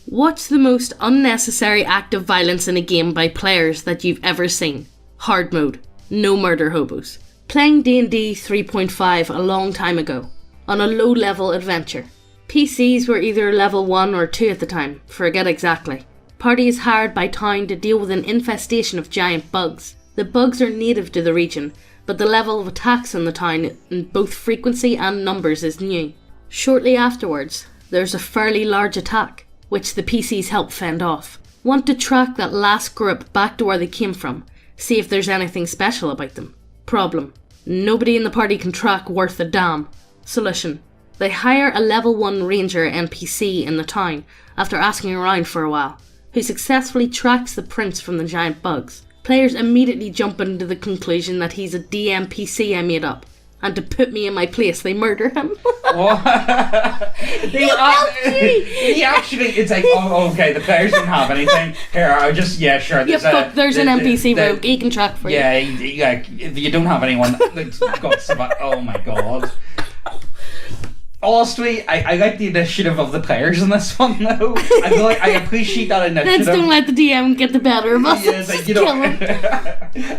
What's the most unnecessary act of violence in a game by players that you've ever seen? Hard mode. No murder hobos. Playing D&D 3.5 a long time ago. On a low-level adventure. PCs were either level 1 or 2 at the time. Forget exactly. Party is hired by town to deal with an infestation of giant bugs. The bugs are native to the region, but the level of attacks in the town in both frequency and numbers is new. Shortly afterwards, there's a fairly large attack, which the PCs help fend off. Want to track that last group back to where they came from, see if there's anything special about them. Problem: nobody in the party can track worth a damn. Solution: they hire a level 1 ranger NPC in the town after asking around for a while, who successfully tracks the prints from the giant bugs. Players immediately jump into the conclusion that he's a DMPC I made up, and to put me in my place, they murder him. He actually, it's like, oh, okay, the players didn't have anything. Here, I'll just, yeah, sure. There's an NPC rogue, he can track for you. Yeah, like, if you don't have anyone, oh my god. Honestly, I like the initiative of the players in this one, though. I appreciate that initiative. Let's don't let the DM get the better of us. Yeah, like, you know, kill him.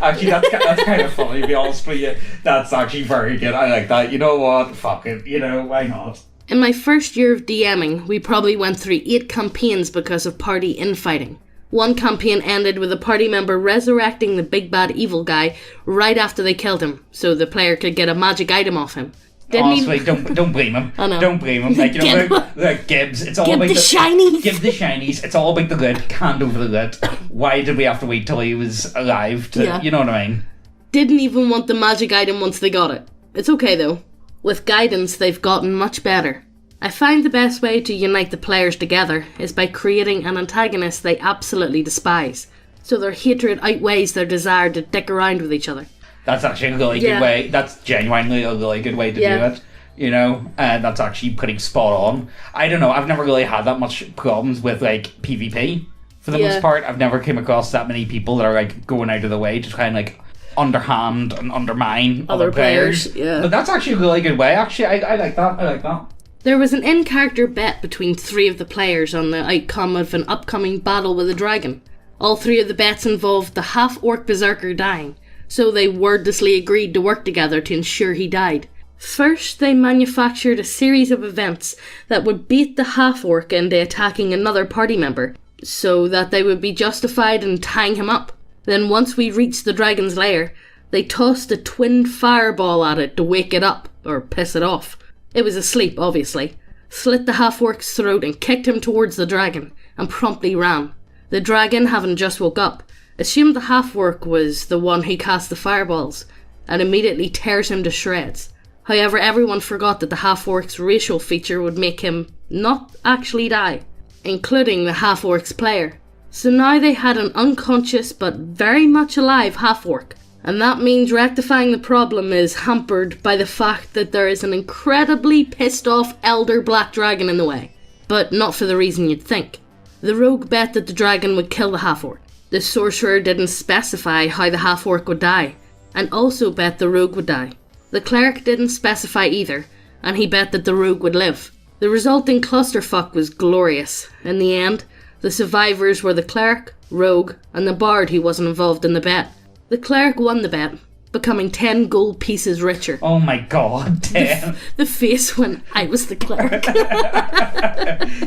Actually, that's kind of funny, to be honest with you. That's actually very good. I like that. You know what? Fuck it. You know, why not? In my first year of DMing, we probably went through 8 campaigns because of party infighting. One campaign ended with a party member resurrecting the big bad evil guy right after they killed him, so the player could get a magic item off him. Honestly, don't blame him. I know. Don't blame him. Like, you know, like Gibbs, it's all about the shinies. Give the shinies. It's all about the good. Hand over the good. Why did we have to wait till he was alive to, you know what I mean? Didn't even want the magic item once they got it. It's okay though. With guidance, they've gotten much better. I find the best way to unite the players together is by creating an antagonist they absolutely despise, so their hatred outweighs their desire to dick around with each other. That's actually a really good way. That's genuinely a really good way to do it. You know, and that's actually pretty spot on. I don't know, I've never really had that much problems with, like, PvP, for the most part. I've never came across that many people that are, like, going out of the way to try and, like, underhand and undermine other players. Yeah. But that's actually a really good way, actually. I like that. I like that. There was an in-character bet between 3 of the players on the outcome of an upcoming battle with a dragon. All 3 of the bets involved the half-orc berserker dying, so they wordlessly agreed to work together to ensure he died. First, they manufactured a series of events that would bait the half-orc into attacking another party member, so that they would be justified in tying him up. Then once we reached the dragon's lair, they tossed a twin fireball at it to wake it up, or piss it off. It was asleep, obviously. Slit the half-orc's throat and kicked him towards the dragon, and promptly ran. The dragon, having just woke up, assumed the half-orc was the one who cast the fireballs, and immediately tears him to shreds. However, everyone forgot that the half-orc's racial feature would make him not actually die, including the half-orc's player. So now they had an unconscious but very much alive half-orc, and that means rectifying the problem is hampered by the fact that there is an incredibly pissed off elder black dragon in the way. But not for the reason you'd think. The rogue bet that the dragon would kill the half-orc. The sorcerer didn't specify how the half-orc would die, and also bet the rogue would die. The cleric didn't specify either, and he bet that the rogue would live. The resulting clusterfuck was glorious. In the end, the survivors were the cleric, rogue, and the bard who wasn't involved in the bet. The cleric won the bet, becoming 10 gold pieces richer. Oh my god, 10. The face when I was the cleric.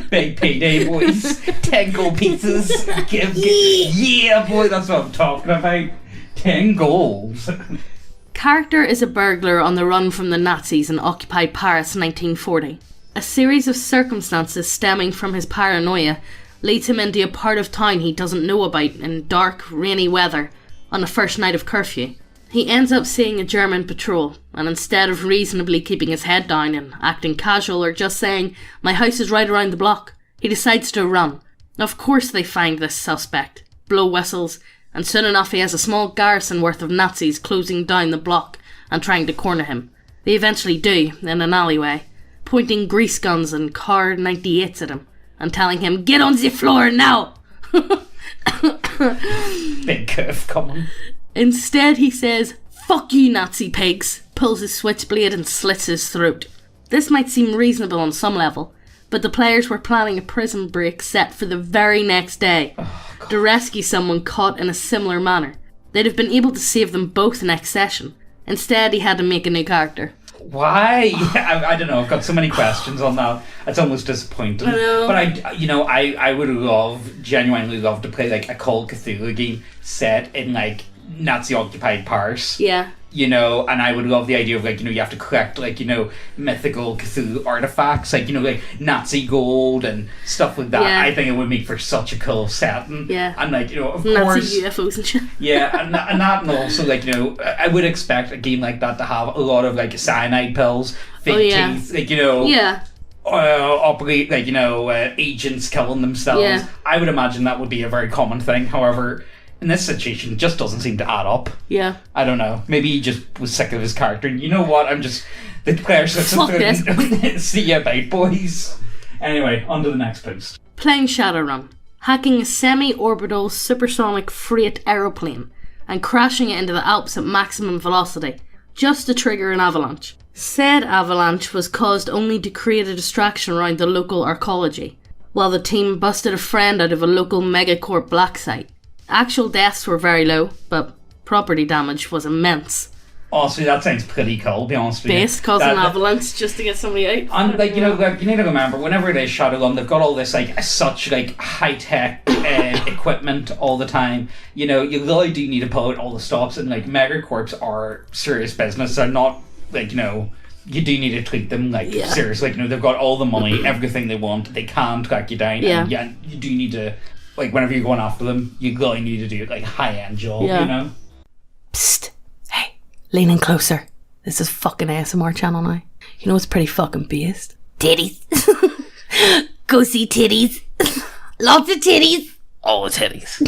Big payday, boys. 10 gold pieces. Yeah, boy, that's what I'm talking about. 10 golds. Character is a burglar on the run from the Nazis in occupied Paris 1940. A series of circumstances stemming from his paranoia leads him into a part of town he doesn't know about in dark, rainy weather on the first night of curfew. He ends up seeing a German patrol, and instead of reasonably keeping his head down and acting casual or just saying, "My house is right around the block," he decides to run. Of course they find this suspect, blow whistles, and soon enough he has a small garrison worth of Nazis closing down the block and trying to corner him. They eventually do, in an alleyway, pointing grease guns and Car 98s at him, and telling him, "Get on the floor now!" Big curve coming. Instead he says, "Fuck you, Nazi pigs," pulls his switchblade and slits his throat. This might seem reasonable on some level, but the players were planning a prison break set for the very next day to rescue someone caught in a similar manner. They'd have been able to save them both next session. Instead, he had to make a new character. Why? I don't know. I've got so many questions on that. It's almost disappointing. I know. But I would genuinely love to play like a Call of Cthulhu game set in like Nazi-occupied Paris. Yeah. And I would love the idea of like, you have to collect like, mythical Cthulhu artifacts, like, like Nazi gold and stuff like that. Yeah. I think it would make for such a cool setting. Yeah. And like, of Nazi course. UFOs and shit. Yeah, and also like, I would expect a game like that to have a lot of like cyanide pills, fake teeth, like, Yeah. operate like, agents killing themselves. Yeah. I would imagine that would be a very common thing. However, in this situation, it just doesn't seem to add up. Yeah. I don't know. Maybe he just was sick of his character. And you know what? The players Fuck this. See you about, boys. Anyway, on to the next post. Playing Shadowrun. Hacking a semi-orbital supersonic freight aeroplane and crashing it into the Alps at maximum velocity, just to trigger an avalanche. Said avalanche was caused only to create a distraction around the local archaeology, while the team busted a friend out of a local megacorp black site. Actual deaths were very low, but property damage was immense. Honestly, that sounds pretty cool, to be honest with you. Based causing an avalanche just to get somebody out. And like, you need to remember, whenever it is Shadowrun, they've got all this like such like high-tech equipment all the time. You really do need to pull out all the stops, and like megacorps are serious business. They're not like, you do need to treat them like seriously. Like, they've got all the money, everything they want. They can track you down. Yeah. And you do need to, like, whenever you're going after them, you really need to do like high-end job, Psst. Hey, lean in closer. This is fucking ASMR channel now. You know what's pretty fucking based? Titties. Go see titties. Lots of titties. All the titties.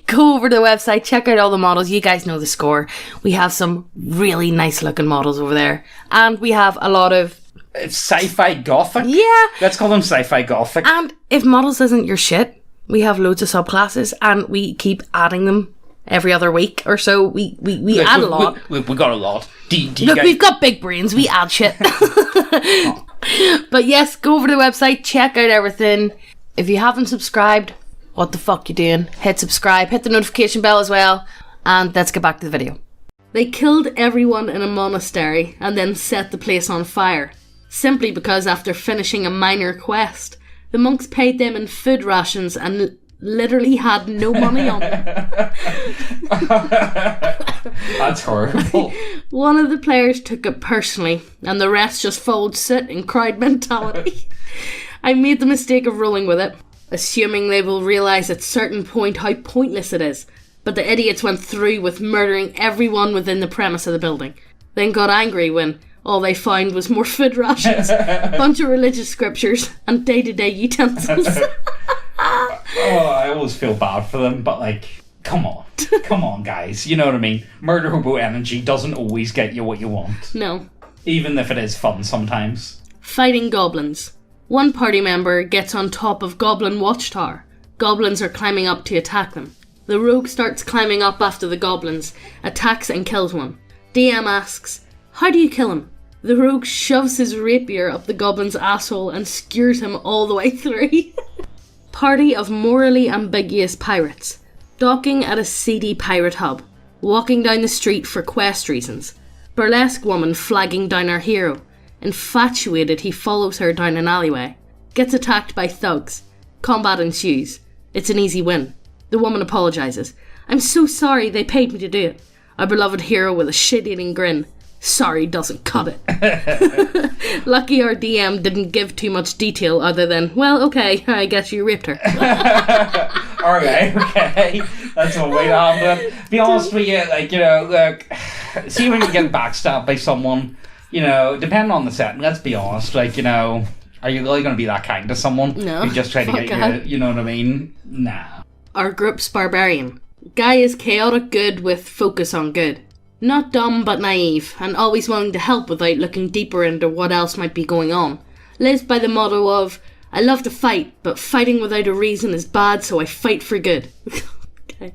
Go over to the website, check out all the models. You guys know the score. We have some really nice looking models over there. And we have a lot of... It's sci-fi gothic? Yeah. Let's call them sci-fi gothic. And if models isn't your shit, we have loads of subclasses and we keep adding them every other week or so. We add a lot. We got a lot. Look, we've got big brains. We add shit. But yes, go over to the website, check out everything. If you haven't subscribed, what the fuck you doing? Hit subscribe, hit the notification bell as well, and let's get back to the video. They killed everyone in a monastery and then set the place on fire, simply because after finishing a minor quest, the monks paid them in food rations and literally had no money on them. That's horrible. One of the players took it personally, and the rest just followed suit in crowd mentality. I made the mistake of rolling with it, assuming they will realise at a certain point how pointless it is, but the idiots went through with murdering everyone within the premise of the building, then got angry when all they found was more food rations, a bunch of religious scriptures, and day-to-day utensils. I always feel bad for them, but like, come on guys, you know what I mean? Murder hobo energy doesn't always get you what you want. No. Even if it is fun sometimes. Fighting goblins. One party member gets on top of Goblin Watchtower. Goblins are climbing up to attack them. The rogue starts climbing up after the goblins, attacks and kills one. DM asks, "How do you kill him?" The rogue shoves his rapier up the goblin's asshole and skewers him all the way through. Party of morally ambiguous pirates. Docking at a seedy pirate hub. Walking down the street for quest reasons. Burlesque woman flagging down our hero. Infatuated, he follows her down an alleyway. Gets attacked by thugs. Combat ensues. It's an easy win. The woman apologises. "I'm so sorry, they paid me to do it." Our beloved hero with a shit-eating grin. Sorry doesn't cut it. Lucky our DM didn't give too much detail other than, well, okay, I guess you raped her. Alright, okay. That's one way to handle it. Be honest with you, like, look, see when you get backstabbed by someone, depending on the setting, let's be honest, like, are you really going to be that kind to someone? No. Who just try to get you know what I mean? Nah. Our group's barbarian. Guy is chaotic good with focus on good. Not dumb but naive, and always willing to help without looking deeper into what else might be going on. Lives by the motto of, "I love to fight, but fighting without a reason is bad, so I fight for good." Okay.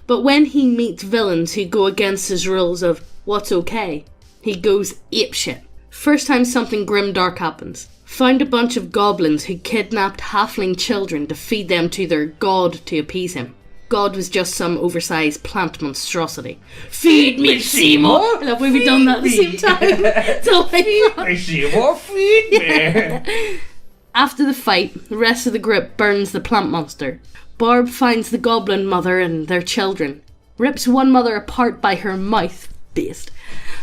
But when he meets villains who go against his rules of what's okay, he goes apeshit. First time something grim dark happens. found a bunch of goblins who kidnapped halfling children to feed them to their god to appease him. God was just some oversized plant monstrosity. Feed me, Seymour! I love we've done that at the same time. So feed me, Seymour, feed me! After the fight, the rest of the group burns the plant monster. Barb finds the goblin mother and their children, rips one mother apart by her mouth, based,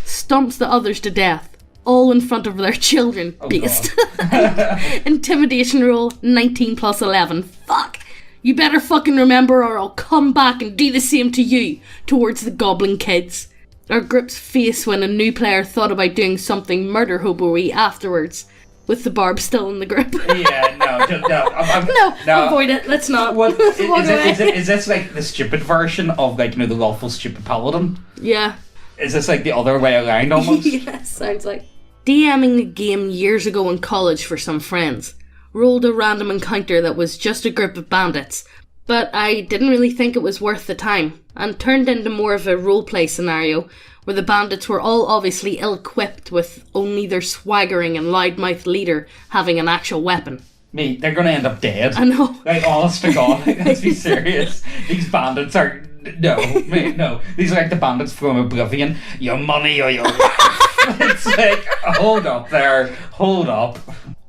stomps the others to death, all in front of their children, based. Intimidation roll, 19 plus 11. Fuck! You better fucking remember or I'll come back and do the same to you, towards the goblin kids. Our group's face when a new player thought about doing something murder hobo-y afterwards. With the Barb still in the group. Yeah, no, avoid it. Let's not. What, is this like the stupid version of like, the lawful stupid paladin? Yeah. Is this like the other way around almost? Yeah, sounds like. DMing a game years ago in college for some friends. Rolled a random encounter that was just a group of bandits, but I didn't really think it was worth the time, and turned into more of a roleplay scenario where the bandits were all obviously ill-equipped with only their swaggering and loudmouth leader having an actual weapon. Mate, they're gonna end up dead. I know. Like, honest to God, let's be serious. These bandits are... No, mate, no. These are like the bandits from Oblivion. Your money or your life. It's like, hold up there. Hold up.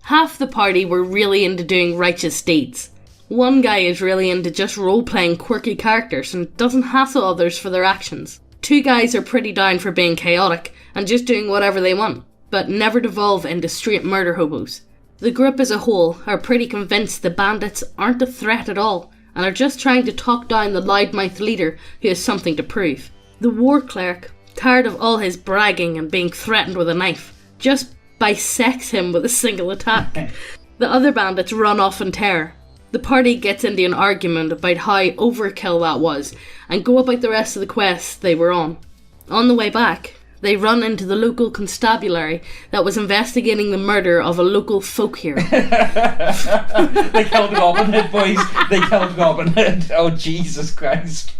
Half the party were really into doing righteous deeds. One guy is really into just role-playing quirky characters and doesn't hassle others for their actions. 2 guys are pretty down for being chaotic and just doing whatever they want, but never devolve into straight murder hobos. The group as a whole are pretty convinced the bandits aren't a threat at all and are just trying to talk down the loudmouth leader who has something to prove. The war cleric, tired of all his bragging and being threatened with a knife, just bisects him with a single attack. The other bandits run off in terror. The party gets into an argument about how overkill that was and go about the rest of the quest they were on. On the way back, they run into the local constabulary that was investigating the murder of a local folk hero. They killed Goblin Head, boys. They killed Goblin Head. Oh, Jesus Christ.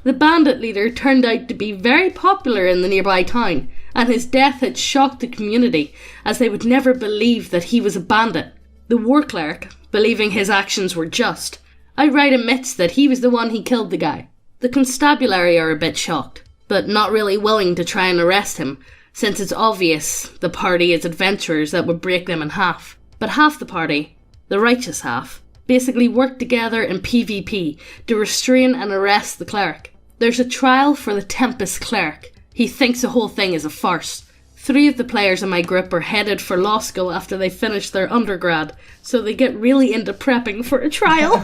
The bandit leader turned out to be very popular in the nearby town, and his death had shocked the community, as they would never believe that he was a bandit. The war cleric, believing his actions were just, outright admits that he was the one who killed the guy. The constabulary are a bit shocked, but not really willing to try and arrest him, since it's obvious the party is adventurers that would break them in half. But half the party, the righteous half, basically work together in PvP to restrain and arrest the cleric. There's a trial for the Tempest cleric. He thinks the whole thing is a farce. 3 of the players in my group are headed for law school after they finish their undergrad, so they get really into prepping for a trial.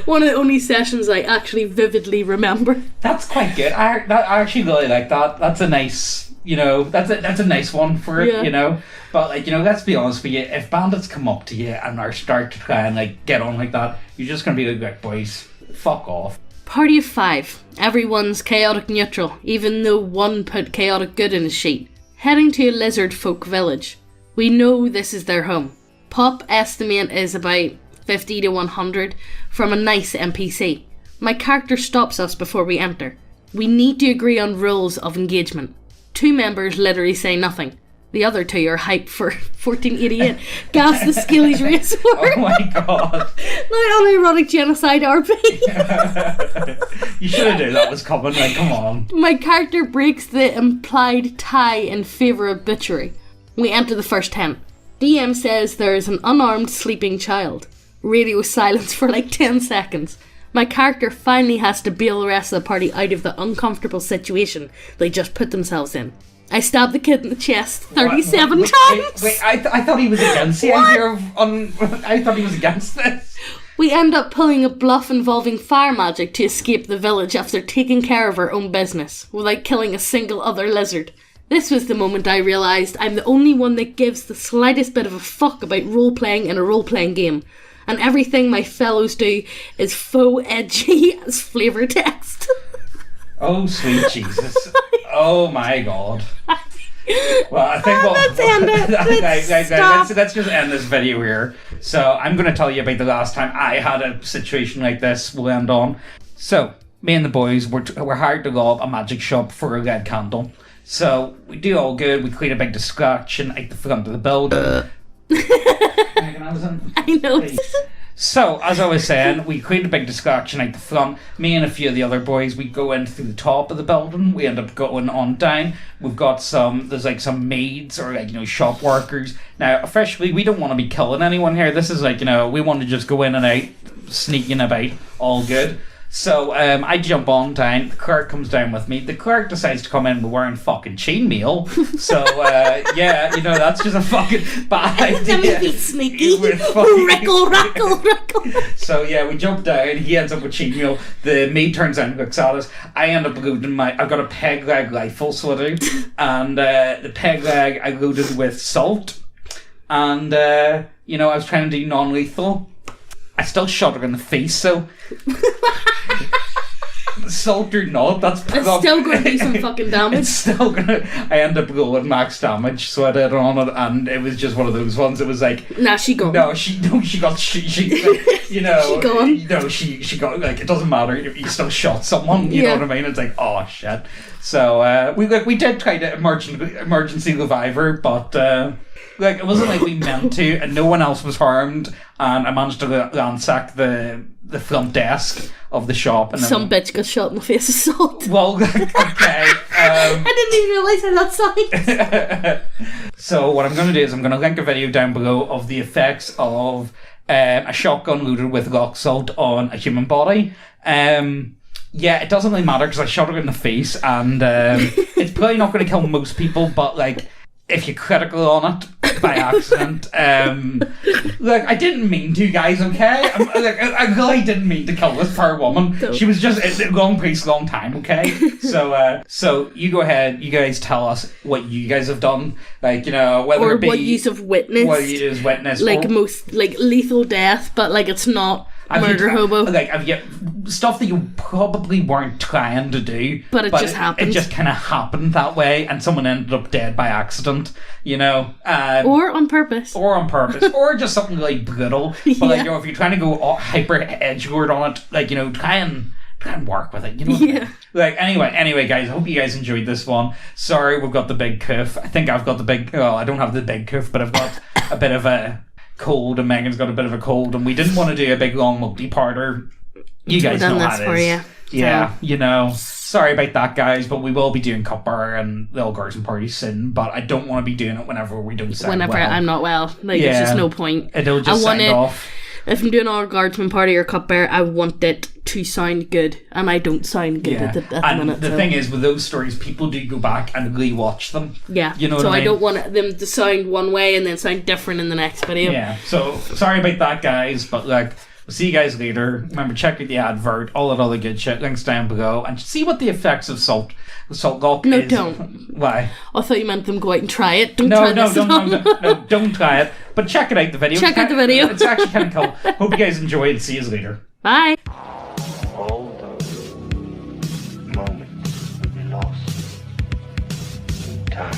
One of the only sessions I actually vividly remember. That's quite good. I actually really like that. That's a nice, that's a nice one for it, But, let's be honest with you, if bandits come up to you and are start to try and, get on like that, you're just going to be like, boys, fuck off. Party of 5. Everyone's chaotic neutral, even though one put chaotic good in his sheet. Heading to a lizard folk village. We know this is their home. Pop estimate is about 50 to 100 from a nice NPC. My character stops us before we enter. We need to agree on rules of engagement. 2 members literally say nothing. The other 2 are hyped for 1488. Gas the Skilly's race war. Oh my god. Not unironic genocide RP. You should have known that was coming, come on. My character breaks the implied tie in favour of butchery. We enter the first tent. DM says there is an unarmed sleeping child. Radio silence for 10 seconds. My character finally has to bail the rest of the party out of the uncomfortable situation they just put themselves in. I stabbed the kid in the chest 37 times. Wait, I thought he was against the idea of... I thought he was against this. We end up pulling a bluff involving fire magic to escape the village after taking care of our own business, without killing a single other lizard. This was the moment I realised I'm the only one that gives the slightest bit of a fuck about role-playing in a role-playing game, and everything my fellows do is faux edgy as flavour text. Oh, sweet Jesus. Oh, my God. Well, I think let's end it. Let's just end this video here. So, I'm going to tell you about the last time I had a situation like this. We'll end on. So, me and the boys were hired to rob a magic shop for a red candle. So, we do all good. We clean a big distraction at the front of the building. I know. So, as I was saying, we create a big distraction out the front. Me and a few of the other boys, we go in through the top of the building. We end up going on down. We've got there's like some maids or like, shop workers. Now, officially, we don't want to be killing anyone here. This is like, we want to just go in and out, sneaking about, all good. So I jump on down, the clerk comes down with me. The clerk decides to come in wearing fucking chainmail. So, that's just a fucking bad idea. Let me be sneaky. Rackle. So, we jump down, he ends up with chainmail. The maid turns out and looks at us. I end up loading I've got a peg leg rifle, so I do. And the peg leg I loaded with salt. And, I was trying to do non-lethal. I still shot her in the face, so... Salt or not, it's still going to do some fucking damage. It's still going to... I end up rolling max damage, so I did on it, and it was just one of those ones. It was like... Nah, she gone. No, she got... She gone. No, she got... Like, it doesn't matter if you still shot someone, you know what I mean? It's like, oh, shit. So, we did try to emergency revive her, but... it wasn't like we meant to, and no one else was harmed, and I managed to ransack the front desk of the shop. And some bitch got shot in the face with salt. Well, okay. I didn't even realise how that sounded. So what I'm going to do is I'm going to link a video down below of the effects of a shotgun loaded with rock salt on a human body. It doesn't really matter because I shot her in the face, and it's probably not going to kill most people, but if you're critical on it by accident, I didn't mean to, guys. Okay, I really didn't mean to kill this poor woman. No. She was just a long place, long time. Okay, so you go ahead. You guys tell us what you guys have done, whether or it be what use of witness, most lethal death, but it's not. Murder hobo. Stuff that you probably weren't trying to do. But it just happened. It just kind of happened that way, and someone ended up dead by accident, or on purpose. Or just something really brutal. But, if you're trying to go hyper edgelord on it, try and work with it, Anyway, guys, I hope you guys enjoyed this one. Sorry, we've got the big coof. I think I've got the big... Well, I don't have the big coof, but I've got a bit of a... cold, and Megan's got a bit of a cold, and we didn't want to do a big long multi-parter. You guys know how it is. Yeah, sorry about that, guys, but we will be doing Cupbar and the All Garrison Party soon, but I don't want to be doing it whenever we don't sound well. I'm not well. There's just no point. It'll just sound off. If I'm doing All Guardsman Party or Cupbear, I want it to sound good, and I don't sound good at the minute. The thing is, with those stories, people do go back and rewatch them. Yeah, you know. So what I mean? Don't want them to sound one way and then sound different in the next video. Yeah. So sorry about that, guys, but we'll see you guys later. Remember, check out the advert, all that other good shit. Links down below, and see what the effects of salt lock is. No, don't. Why? I thought you meant them go out and try it. Don't try it. But check it out, the video. Check out the video. It's actually kind of cool. Hope you guys enjoy it. See you later. Bye. All those moments will be lost in time.